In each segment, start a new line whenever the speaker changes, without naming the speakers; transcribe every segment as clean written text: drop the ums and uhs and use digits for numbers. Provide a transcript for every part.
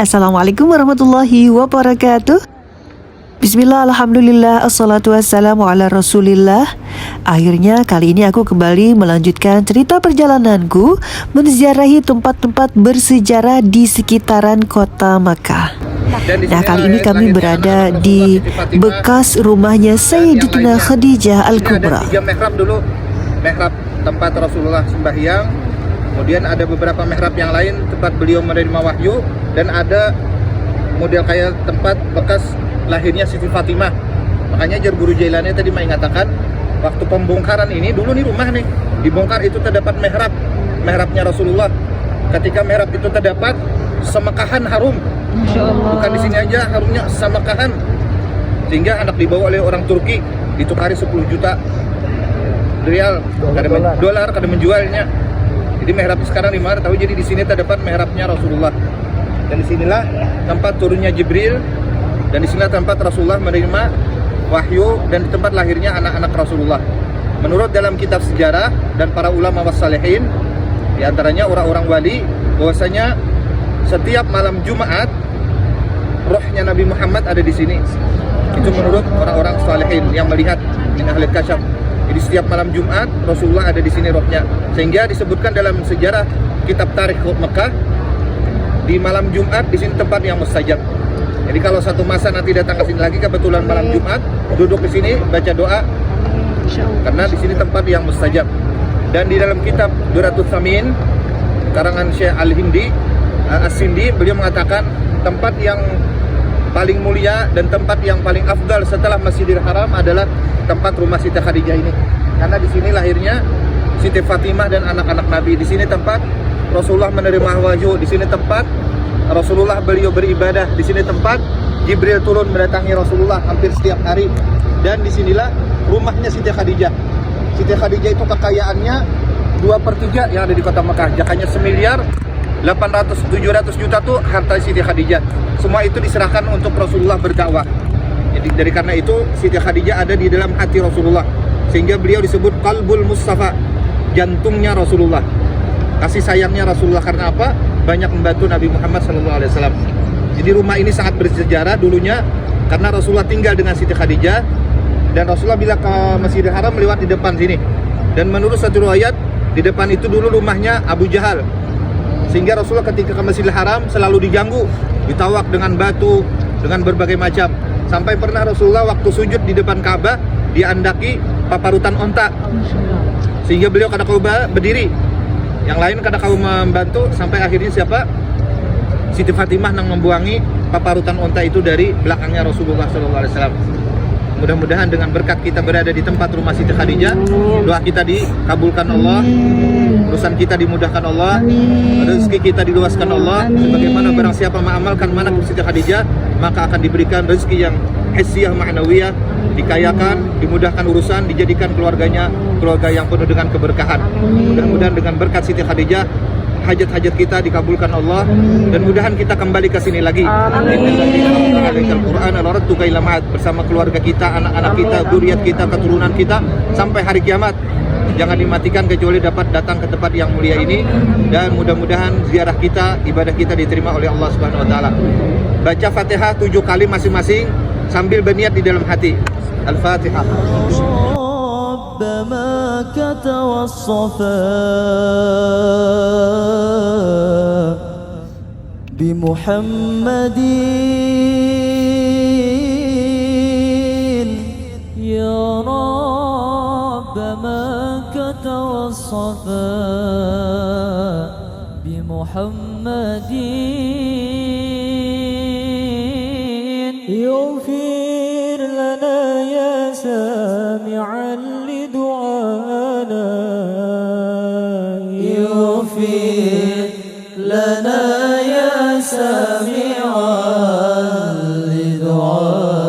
Assalamualaikum warahmatullahi wabarakatuh. Bismillah, alhamdulillah, assalatu wassalamu ala rasulillah. Akhirnya kali ini aku kembali melanjutkan cerita perjalananku menziarahi tempat-tempat bersejarah di sekitaran kota Makkah. Nah, kali ini kami berada di bekas rumahnya Sayyidatuna Khadijah Al-Kubra.
Ada 3 mihrab dulu, mihrab tempat Rasulullah sembahyang. Kemudian ada beberapa mihrab yang lain tempat beliau menerima wahyu, dan ada model kayak tempat bekas lahirnya Siti Fatimah. Makanya Jar Guru Jailani tadi mengatakan waktu pembongkaran ini, dulu nih rumah nih dibongkar, itu terdapat mihrabnya Rasulullah. Ketika mihrab itu terdapat, semekahan harum. Bukan di sini aja harumnya, semekahan. Sehingga anak dibawa oleh orang Turki, ditukari 10 juta rial, dolar kada menjualnya. Jadi mihrab sekarang di mana tahu, jadi di sini terdapat mihrabnya Rasulullah. Dan disinilah tempat turunnya Jibril, dan disinilah tempat Rasulullah menerima wahyu, dan di tempat lahirnya anak-anak Rasulullah. Menurut dalam kitab sejarah dan para ulama wassalihin, di antaranya orang-orang wali, bahwasanya setiap malam Jumat rohnya Nabi Muhammad ada di sini. Itu menurut orang-orang salihin yang melihat min ahli kasyaf. Jadi setiap malam Jumat Rasulullah ada di sini rohnya. Sehingga disebutkan dalam sejarah kitab Tarikh Mekah, di malam Jumat di sini tempat yang mustajab. Jadi kalau satu masa nanti datang ke sini lagi kebetulan malam Jumat, duduk di sini baca doa, karena di sini tempat yang mustajab. Dan di dalam kitab Duratus Samin karangan Syekh Al-Hindi As-Sindi, beliau mengatakan tempat yang paling mulia dan tempat yang paling afdal setelah Masjidil Haram adalah tempat rumah Siti Khadijah ini. Karena di sini lahirnya Siti Fatimah dan anak-anak Nabi. Di sini tempat Rasulullah menerima wahyu, di sini tempat Rasulullah beliau beribadah, di sini tempat Jibril turun mendatangi Rasulullah hampir setiap hari. Dan disinilah rumahnya Siti Khadijah. Siti Khadijah itu kekayaannya 2/3 yang ada di kota Mekah. Jakanya 1.800.700 juta tuh harta Siti Khadijah. Semua itu diserahkan untuk Rasulullah berdakwah. Jadi dari karena itu Siti Khadijah ada di dalam hati Rasulullah, sehingga beliau disebut Qalbul Mustafa, jantungnya Rasulullah. Kasih sayangnya Rasulullah karena apa? Banyak membantu Nabi Muhammad SAW. Jadi rumah ini sangat bersejarah dulunya, karena Rasulullah tinggal dengan Siti Khadijah, dan Rasulullah bila ke Masjidil Haram melewati di depan sini. Dan menurut satu riwayat, di depan itu dulu rumahnya Abu Jahal. Sehingga Rasulullah ketika ke Masjidil Haram selalu diganggu, ditawak dengan batu, dengan berbagai macam. Sampai pernah Rasulullah waktu sujud di depan Ka'bah diandaki paparutan onta, sehingga beliau kada kau berdiri, yang lain kada kau membantu. Sampai akhirnya siapa? Siti Fatimah yang membuangi paparutan onta itu dari belakangnya Rasulullah SAW. Mudah-mudahan dengan berkat kita berada di tempat rumah Siti Khadijah, doa kita dikabulkan Allah, urusan kita dimudahkan Allah, rezeki kita diluaskan Allah. Sebagaimana barang siapa mengamalkan manaqib Siti Khadijah, maka akan diberikan rezeki yang hissiyah ma'nawiyah, dikayakan, dimudahkan urusan, dijadikan keluarganya keluarga yang penuh dengan keberkahan. Mudah-mudahan dengan berkat Siti Khadijah hajat-hajat kita dikabulkan Allah, dan mudahan kita kembali ke sini lagi. Al-Quran bersama keluarga kita, anak-anak kita, zuriat kita, keturunan kita sampai hari kiamat. Jangan dimatikan kecuali dapat datang ke tempat yang mulia ini, dan mudah-mudahan ziarah kita, ibadah kita diterima oleh Allah Subhanahu wa taala. Baca Fatihah 7 kali masing-masing sambil berniat di dalam hati. Al-Fatihah.
مكة والصفا بمحمد يا رب مكة والصفا بمحمد يغفر لنا يا سامعا لدعانا يغفر لنا يا سامعا لدعانا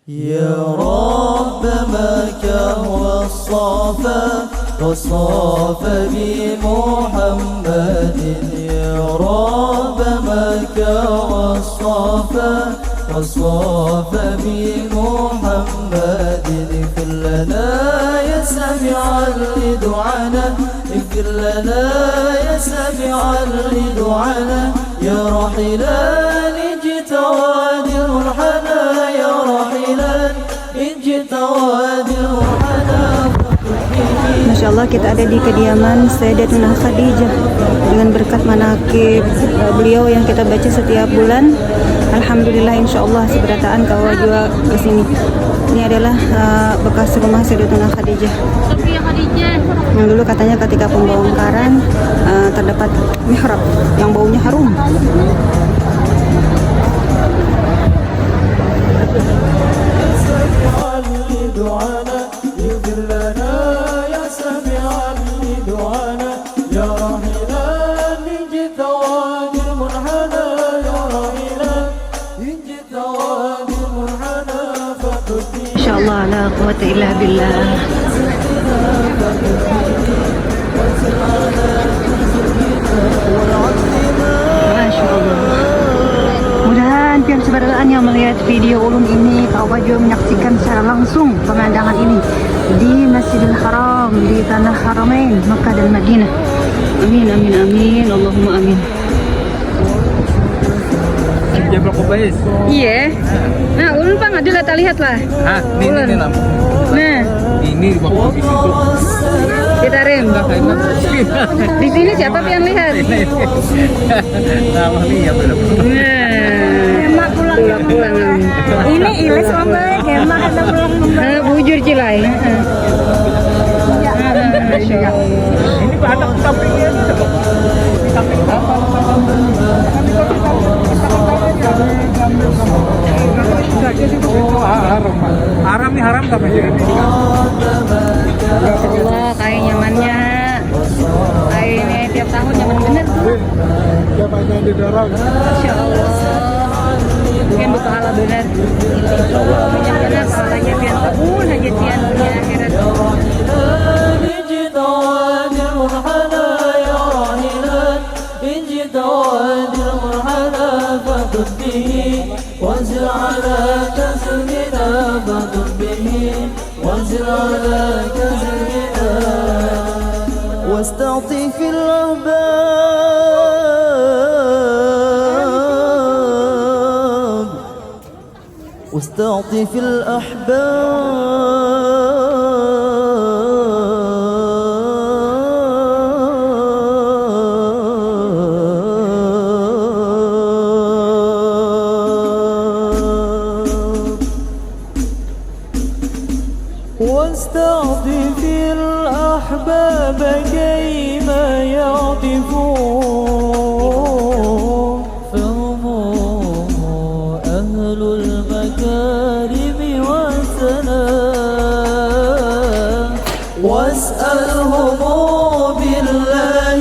يا رب مكة والصفا صافى وصافى بمحمد يا رب مكة والصافى وصافى بمحمد اغفر لنا يا سامعا لدعانا اغفر لنا يا سامعا لدعانا يا راحلا إن جئت وادي المنحنى يا راحلا إن جئت وادي المنحنى
Masya Allah, kita ada di kediaman Sayyidatuna Khadijah dengan berkat manakib beliau yang kita baca setiap bulan. Alhamdulillah, insya Allah seberataan kau juga ke sini. Ini adalah bekas rumah Sayyidatuna Khadijah. Yang dulu katanya ketika pembongkaran terdapat mihrab yang baunya harum. Masya Allah, la quwwata illa billah. Masya Allah. Mudah-mudahan pihak saudaraan yang melihat video ulum ini kau juga menyaksikan secara langsung pemandangan ini di Masjidil Haram, di tanah Haramain Makkah dan Madinah. Amin amin amin, Allahumma amin. Iya. Nah, ulun Pak Adil tak lihat lah.
Hah, ini lampu.
Nah,
Ini waktu di situ.
kita rem. Di sini siapa yang lihat?
Nama lihat benar.
Nah, pulang-pulang.
Ini iles mama gemak ada pulang membeli.
Bujur cilai. Masya Allah.
Ini anak sampingnya ini apa? Samping apa? Haram nih, haram tapi
Allah, kain nyamannya. Kainnya tiap tahun nyaman bener. Masya Allah. Mungkin berpahala bener. Yang bener pahalanya pian kabul aja pian punya akhirat.
وانزل على كسرنا فاضل به وانزل على كسرنا واستعطي في الأحباب واستعطي في واستعطف الأحباب كيما يعطفون فهم أهل المكارم والسلام واسألهم بالله